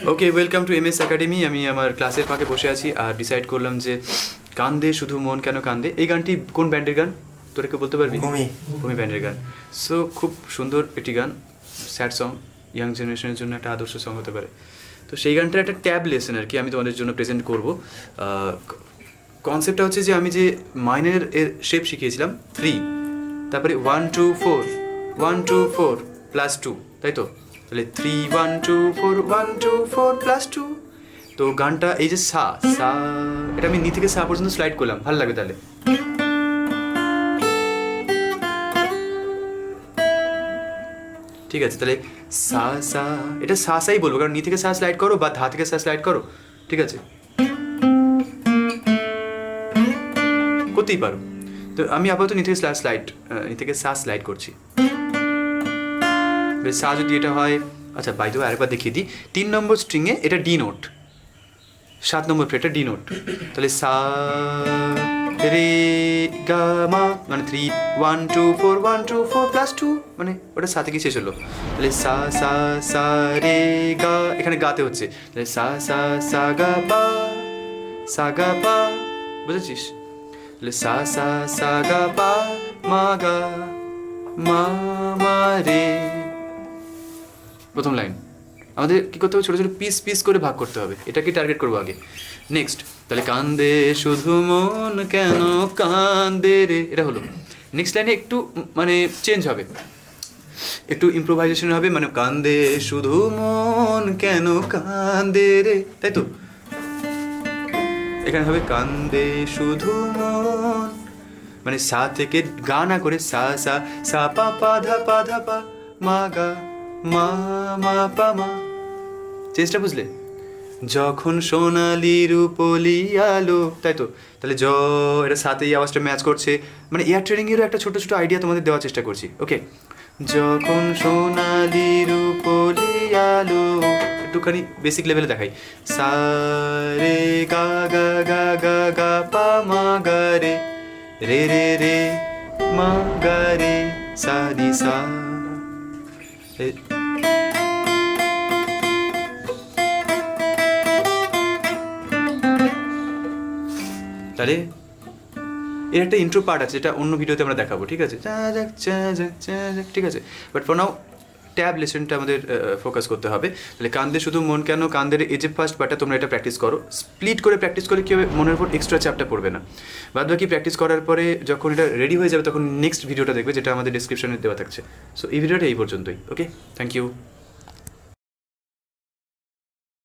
Okay, welcome to MS academy. আমি আমার ক্লাসের ফাঁকে বসে আছি আর ডিসাইড করলাম যে কান্দে শুধু মন কেন কান্দে, এই গানটি কোন ব্যান্ডের গান তোরা কেউ বলতে পারবি? ভূমি ব্যান্ডের গান। সো খুব সুন্দর একটি গান, স্যাড সং, ইয়াং জেনারেশনের জন্য একটা আদর্শ সং হতে পারে। তো সেই গানটার একটা ট্যাব লেসন আর কি আমি তোমাদের জন্য প্রেজেন্ট করব। কনসেপ্টটা হচ্ছে যে আমি যে মাইনের এর শেপ শিখিয়েছিলাম 3, তারপরে 1 2 4 1 2 4 প্লাস 2, তাই তো? তাহলে 3 1 2 4 1 2 4 প্লাস 2। তো গানটা এই যে সা সা, এটা আমি নি থেকে সা পর্যন্ত স্লাইড করলাম, ভালো লাগবে তাহলে। ঠিক আছে, তাহলে সা সা, এটা সা সাই বলবো কারণ নি থেকে সা স্লাইড করো বা ধা থেকে সা স্লাইড করো, ঠিক আছে, করতেই পারো। তো আমি আপাতত নি থেকে সা স্লাইড করছি। সা যদি এটা হয়, আচ্ছা বাই দ্য ওয়ে আরেকবার দেখিয়ে দিই, 3 নম্বর স্ট্রিংয়ে এটা ডি নোট, 7 নম্বর ফ্রেটটা ডি নোট, তাহলে সা রে গা মা, মানে 3 1 2 4 1 2 4 প্লাস 2, মানে ওটা সা থেকে শেষ হলো। তাহলে সা সা সা রে গা, এখানে গাতে হচ্ছে, তাহলে সা সা সা গা পা, বুঝেছিস? তাহলে সা সা সা গা পা মা গা মা মা রে। প্রথম লাইন আমাদের কী করতে হবে, ছোটো ছোটো পিস পিস করে ভাগ করতে হবে, এটাকে টার্গেট করবো আগে। নেক্সট, তাহলে কান্দে শুধু মন কেন কান্দে রে, এটা হলো। নেক্সট লাইনে একটু মানে চেঞ্জ হবে, একটু ইম্প্রোভাইজেশন হবে, মানে কান্দে শুধু মন কেন কান্দে রে, তাই তো? এখানে হবে কান্দে শুধু মন, মানে সা থেকে গা না করে সা সা সা পা পা ধা পা মা গা মা মা পা মা। চেষ্টা বুঝলে? যখন সোনালি রূপলি আলো, তাই তো? তাহলে এটা সাথে এই আওয়াজটা ম্যাচ করছে, মানে এয়ার ট্রেনিংয়েরও একটা ছোটো ছোটো আইডিয়া তোমাদের দেওয়ার চেষ্টা করছি। ওকে, যখন সোনালি রূপলি আলো, একটুখানি বেসিক লেভেলে দেখাই, সা রে গা গা গা গা গা পা মা গা রে রে রে রে মা গা রে সা দি সা। তাহলে এর একটা ইন্ট্রো পার্ট আছে, যেটা অন্য ভিডিওতে আমরা দেখাবো, ঠিক আছে? ঠিক আছে, বাট ফর নাও ট্যাব লেসনটা আমাদের ফোকাস করতে হবে। তাহলে কান্দে শুধু মন কেন কান্দের এই যে ফার্স্ট পার্টটা তোমরা এটা প্র্যাকটিস করো, স্প্লিট করে প্র্যাকটিস করে কী হবে, মনের উপর এক্সট্রা চাপটা পড়বে না। বাদ বাকি প্র্যাকটিস করার পরে যখন এটা রেডি হয়ে যাবে তখন নেক্সট ভিডিওটা দেখবে, যেটা আমাদের ডিসক্রিপশনে দেওয়া থাকছে। সো এই ভিডিওটা এই পর্যন্তই। ওকে, থ্যাংক ইউ।